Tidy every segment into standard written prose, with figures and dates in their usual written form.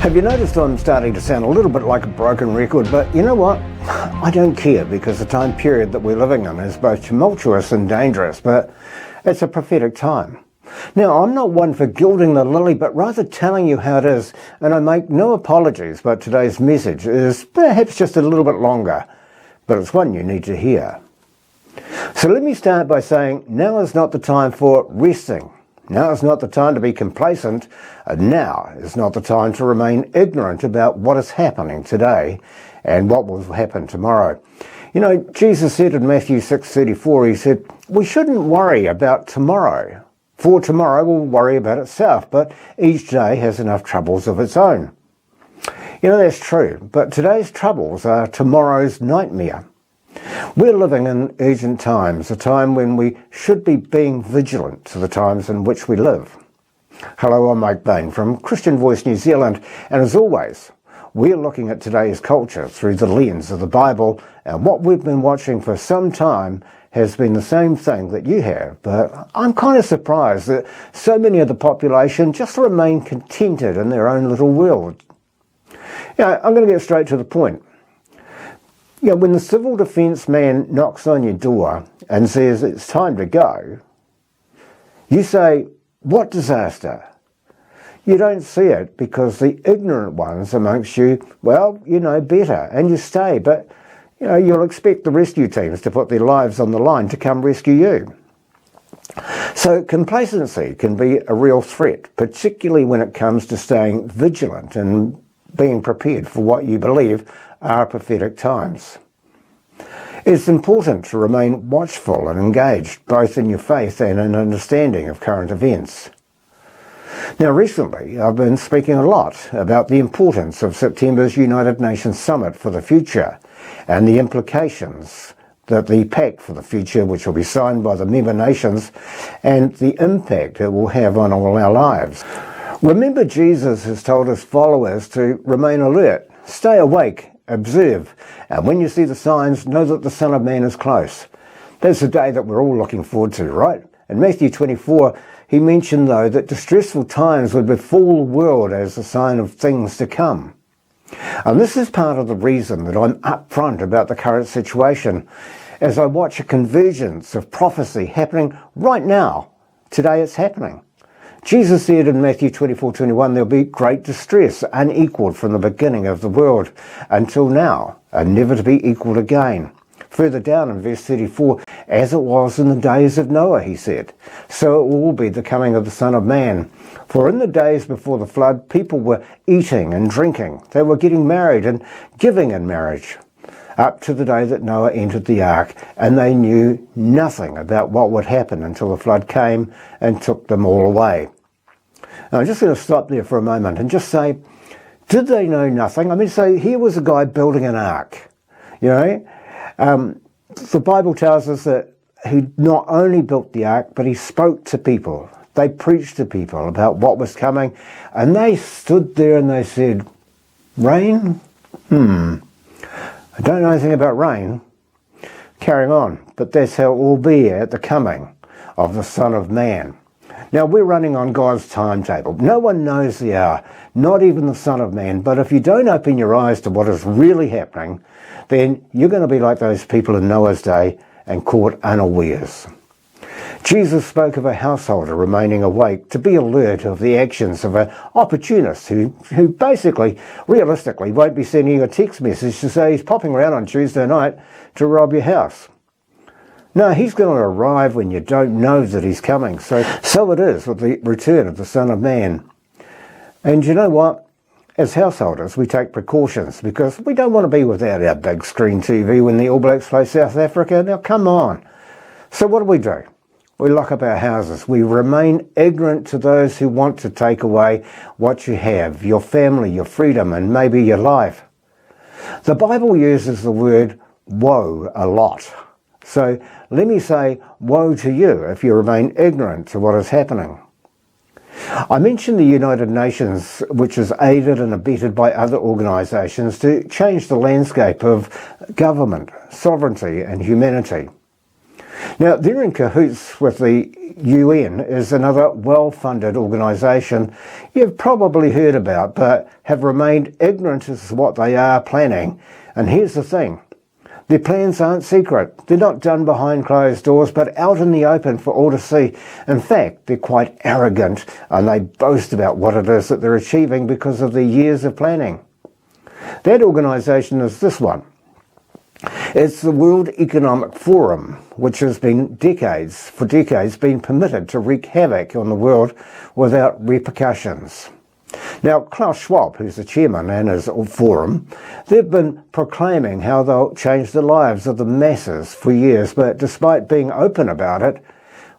Have you noticed I'm starting to sound a little bit like a broken record, but you know what? I don't care, because the time period that we're living in is both tumultuous and dangerous, but it's a prophetic time. Now, I'm not one for gilding the lily, but rather telling you how it is, and I make no apologies, but today's message is perhaps just a little bit longer, but it's one you need to hear. So let me start by saying now is not the time for resting. Now is not the time to be complacent, and now is not the time to remain ignorant about what is happening today and what will happen tomorrow. You know, Jesus said in Matthew 6:34, he said, we shouldn't worry about tomorrow, for tomorrow will worry about itself, but each day has enough troubles of its own. You know, that's true, but today's troubles are tomorrow's nightmare. We're living in urgent times, a time when we should be being vigilant to the times in which we live. Hello, I'm Mike Bain from Christian Voice New Zealand, and as always, we're looking at today's culture through the lens of the Bible, and what we've been watching for some time has been the same thing that you have, but I'm kind of surprised that so many of the population just remain contented in their own little world. I'm going to get straight to the point. When the civil defence man knocks on your door and says it's time to go, you say, what disaster? You don't see it because the ignorant ones amongst you, well, you know better, and you stay, but you'll expect the rescue teams to put their lives on the line to come rescue you. So complacency can be a real threat, particularly when it comes to staying vigilant and being prepared for what you believe are prophetic times. It's important to remain watchful and engaged, both in your faith and in understanding of current events. Now, recently, I've been speaking a lot about the importance of September's United Nations Summit for the Future and the implications that the Pact for the Future, which will be signed by the member nations, and the impact it will have on all our lives. Remember, Jesus has told his followers to remain alert, stay awake, observe, and when you see the signs, know that the Son of Man is close. That's the day that we're all looking forward to, right? In Matthew 24, he mentioned, though, that distressful times would befall the world as a sign of things to come. And this is part of the reason that I'm upfront about the current situation, as I watch a convergence of prophecy happening right now. Today it's happening. Jesus said in Matthew 24:21, there'll be great distress, unequaled from the beginning of the world until now, and never to be equaled again. Further down in verse 34, as it was in the days of Noah, he said, so it will be the coming of the Son of Man. For in the days before the flood, people were eating and drinking. They were getting married and giving in marriage, up to the day that Noah entered the ark, and they knew nothing about what would happen until the flood came and took them all away. Now, I'm just going to stop there for a moment and just say, did they know nothing? I mean, so here was a guy building an ark, the Bible tells us that he not only built the ark, but he spoke to people. They preached to people about what was coming, and they stood there and they said, rain? I don't know anything about rain. Carrying on. But that's how it will be at the coming of the Son of Man. Now, we're running on God's timetable. No one knows the hour, not even the Son of Man. But if you don't open your eyes to what is really happening, then you're going to be like those people in Noah's day and caught unawares. Jesus spoke of a householder remaining awake to be alert of the actions of an opportunist who basically, realistically, won't be sending you a text message to say he's popping around on Tuesday night to rob your house. No, he's going to arrive when you don't know that he's coming. So it is with the return of the Son of Man. And you know what? As householders, we take precautions because we don't want to be without our big screen TV when the All Blacks play South Africa. Now, come on. So what do? We lock up our houses. We remain ignorant to those who want to take away what you have, your family, your freedom, and maybe your life. The Bible uses the word woe a lot. So let me say woe to you if you remain ignorant to what is happening. I mentioned the United Nations, which is aided and abetted by other organisations to change the landscape of government, sovereignty and humanity. Now, they're in cahoots with the UN, is another well-funded organisation you've probably heard about, but have remained ignorant as to what they are planning. And here's the thing. Their plans aren't secret. They're not done behind closed doors, but out in the open for all to see. In fact, they're quite arrogant, and they boast about what it is that they're achieving because of their years of planning. That organisation is this one. It's the World Economic Forum, which has been for decades been permitted to wreak havoc on the world without repercussions. Now, Klaus Schwab, who's the chairman and his forum, they've been proclaiming how they'll change the lives of the masses for years, but despite being open about it,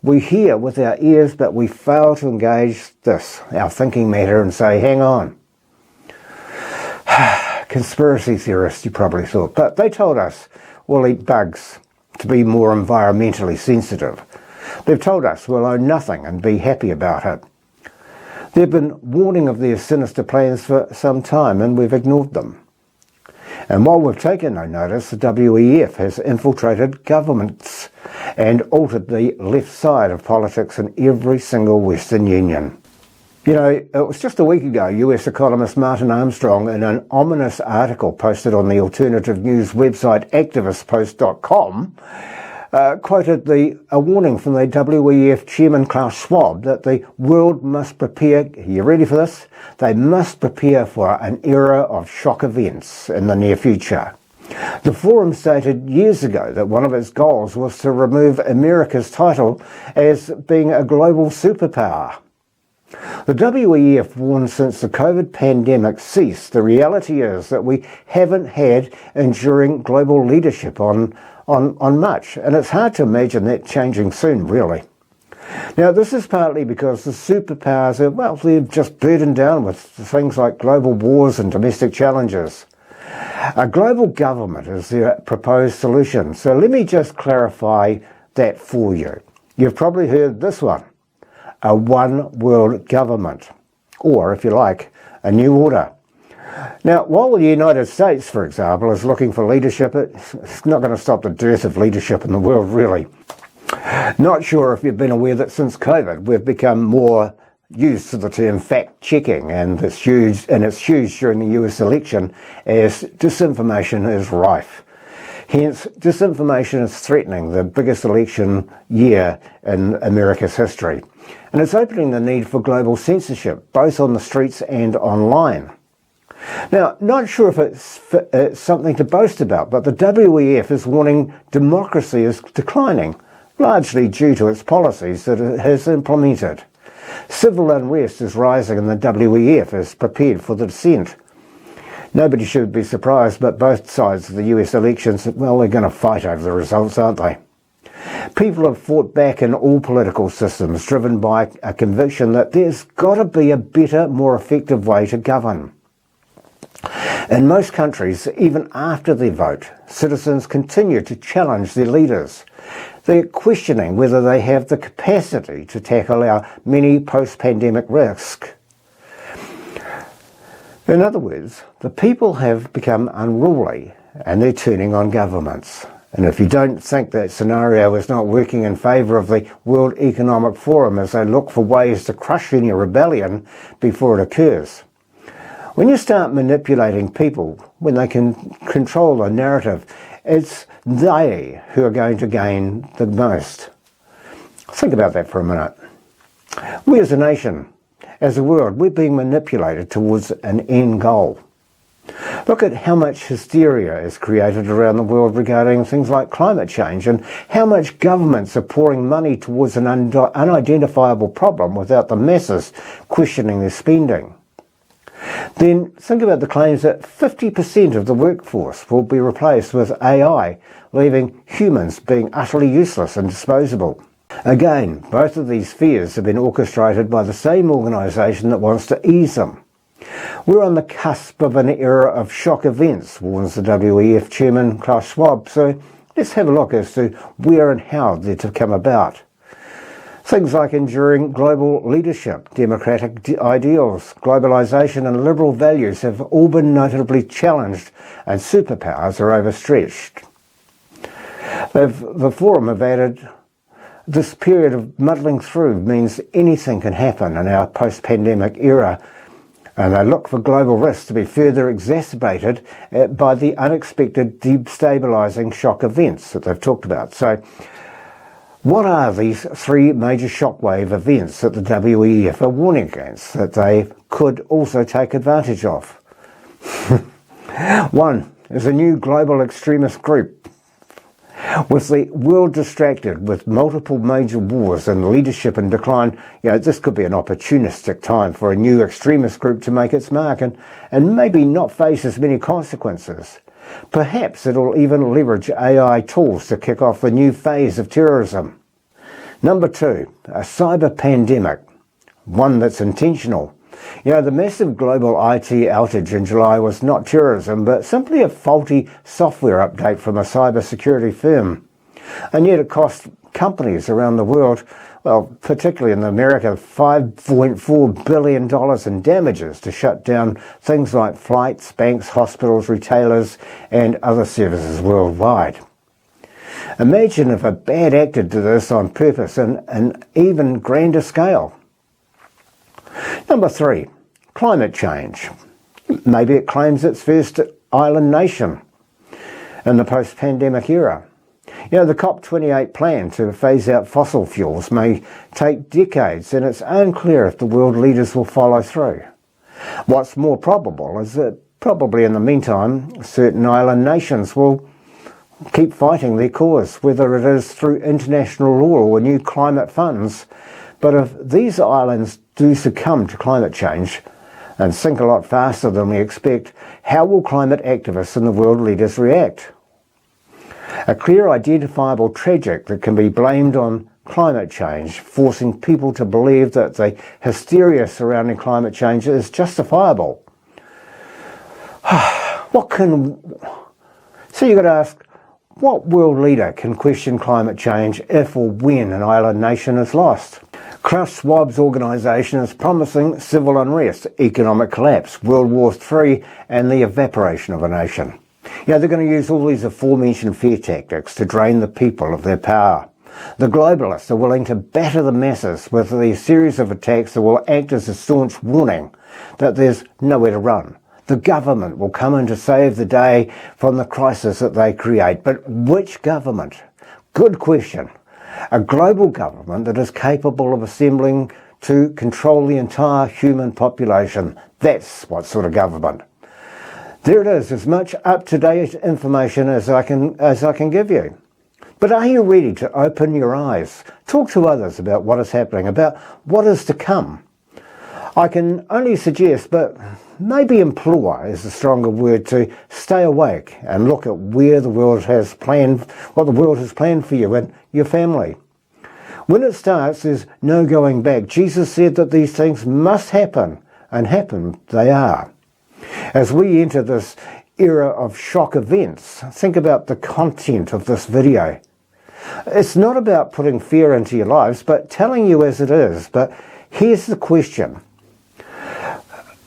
we hear with our ears, but we fail to engage our thinking matter, and say, hang on. Conspiracy theorists, you probably thought. But they told us we'll eat bugs to be more environmentally sensitive. They've told us we'll own nothing and be happy about it. They've been warning of their sinister plans for some time, and we've ignored them. And while we've taken no notice, the WEF has infiltrated governments and altered the left side of politics in every single Western Union. You know, it was just a week ago, US economist Martin Armstrong, in an ominous article posted on the alternative news website activistpost.com, quoted a warning from the WEF chairman Klaus Schwab that the world must prepare, are you ready for this? They must prepare for an era of shock events in the near future. The forum stated years ago that one of its goals was to remove America's title as being a global superpower. The WEF warned since the COVID pandemic ceased, the reality is that we haven't had enduring global leadership on much, and it's hard to imagine that changing soon, really. Now, this is partly because the superpowers are, they're just burdened down with things like global wars and domestic challenges. A global government is their proposed solution, so let me just clarify that for you. You've probably heard this one. A one world government, or if you like, a new order. Now, while the United States, for example, is looking for leadership, it's not going to stop the dearth of leadership in the world, really. Not sure if you've been aware that since COVID, we've become more used to the term fact-checking, and it's used during the US election as disinformation is rife. Hence, disinformation is threatening the biggest election year in America's history. And it's opening the need for global censorship, both on the streets and online. Now, not sure if it's something to boast about, but the WEF is warning democracy is declining, largely due to its policies that it has implemented. Civil unrest is rising, and the WEF is prepared for the descent. Nobody should be surprised, but both sides of the US elections, they're going to fight over the results, aren't they? People have fought back in all political systems, driven by a conviction that there's got to be a better, more effective way to govern. In most countries, even after their vote, citizens continue to challenge their leaders. They're questioning whether they have the capacity to tackle our many post-pandemic risks. In other words, the people have become unruly and they're turning on governments. And if you don't think that scenario is not working in favour of the World Economic Forum as they look for ways to crush any rebellion before it occurs. When you start manipulating people, when they can control the narrative, it's they who are going to gain the most. Think about that for a minute. We as a nation, as a world, we're being manipulated towards an end goal. Look at how much hysteria is created around the world regarding things like climate change, and how much governments are pouring money towards an unidentifiable problem without the masses questioning their spending. Then think about the claims that 50% of the workforce will be replaced with AI, leaving humans being utterly useless and disposable. Again, both of these fears have been orchestrated by the same organisation that wants to ease them. We're on the cusp of an era of shock events, warns the WEF chairman Klaus Schwab, so let's have a look as to where and how they're to come about. Things like enduring global leadership, democratic ideals, globalisation and liberal values have all been notably challenged, and superpowers are overstretched. The forum have added, this period of muddling through means anything can happen in our post-pandemic era, and they look for global risks to be further exacerbated by the unexpected destabilising shock events that they've talked about. So what are these three major shockwave events that the WEF are warning against, that they could also take advantage of? One is a new global extremist group. With the world distracted with multiple major wars and leadership in decline, this could be an opportunistic time for a new extremist group to make its mark and maybe not face as many consequences. Perhaps it'll even leverage AI tools to kick off a new phase of terrorism. Number two, a cyber pandemic, one that's intentional. The massive global IT outage in July was not terrorism, but simply a faulty software update from a cybersecurity firm. And yet it cost companies around the world, well, particularly in America, $5.4 billion in damages to shut down things like flights, banks, hospitals, retailers, and other services worldwide. Imagine if a bad actor did this on purpose on an even grander scale. Number three, climate change. Maybe it claims its first island nation in the post-pandemic era. The COP28 plan to phase out fossil fuels may take decades, and it's unclear if the world leaders will follow through. What's more probable is that probably in the meantime, certain island nations will keep fighting their cause, whether it is through international law or new climate funds. But if these islands do succumb to climate change and sink a lot faster than we expect, how will climate activists and the world leaders react? A clear, identifiable tragic that can be blamed on climate change, forcing people to believe that the hysteria surrounding climate change is justifiable. So you've got to ask, what world leader can question climate change if or when an island nation is lost? Klaus Schwab's organisation is promising civil unrest, economic collapse, World War III, and the evaporation of a nation. They're going to use all these aforementioned fear tactics to drain the people of their power. The globalists are willing to batter the masses with a series of attacks that will act as a staunch warning that there's nowhere to run. The government will come in to save the day from the crisis that they create. But which government? Good question. A global government that is capable of assembling to control the entire human population. That's what sort of government. There it is, as much up-to-date information as I can give you. But are you ready to open your eyes? Talk to others about what is happening, about what is to come. I can only suggest, but maybe implore is a stronger word, to stay awake and look at where the world has planned, what the world has planned for you and your family. When it starts, there's no going back. Jesus said that these things must happen, and happen they are. As we enter this era of shock events, think about the content of this video. It's not about putting fear into your lives, but telling you as it is. But here's the question.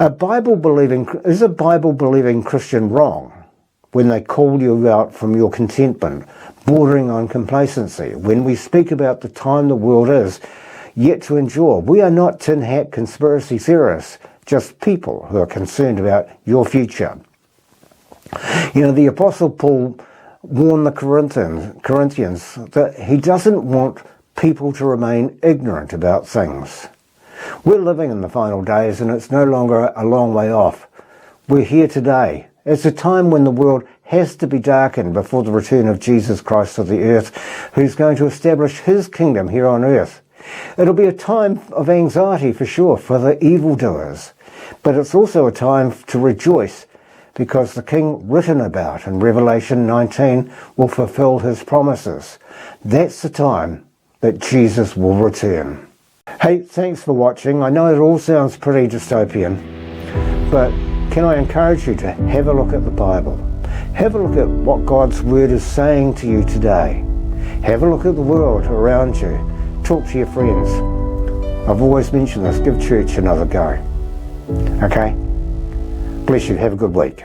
Is a Bible-believing Christian wrong when they call you out from your contentment, bordering on complacency, when we speak about the time the world is yet to endure? We are not tin hat conspiracy theorists, just people who are concerned about your future. The Apostle Paul warned the Corinthians that he doesn't want people to remain ignorant about things. We're living in the final days, and it's no longer a long way off. We're here today. It's a time when the world has to be darkened before the return of Jesus Christ to the earth, who's going to establish his kingdom here on earth. It'll be a time of anxiety for sure for the evildoers, but it's also a time to rejoice because the King written about in Revelation 19 will fulfill his promises. That's the time that Jesus will return. Hey, thanks for watching. I know it all sounds pretty dystopian, but can I encourage you to have a look at the Bible? Have a look at what God's Word is saying to you today. Have a look at the world around you. Talk to your friends. I've always mentioned this, give church another go. Okay? Bless you, have a good week.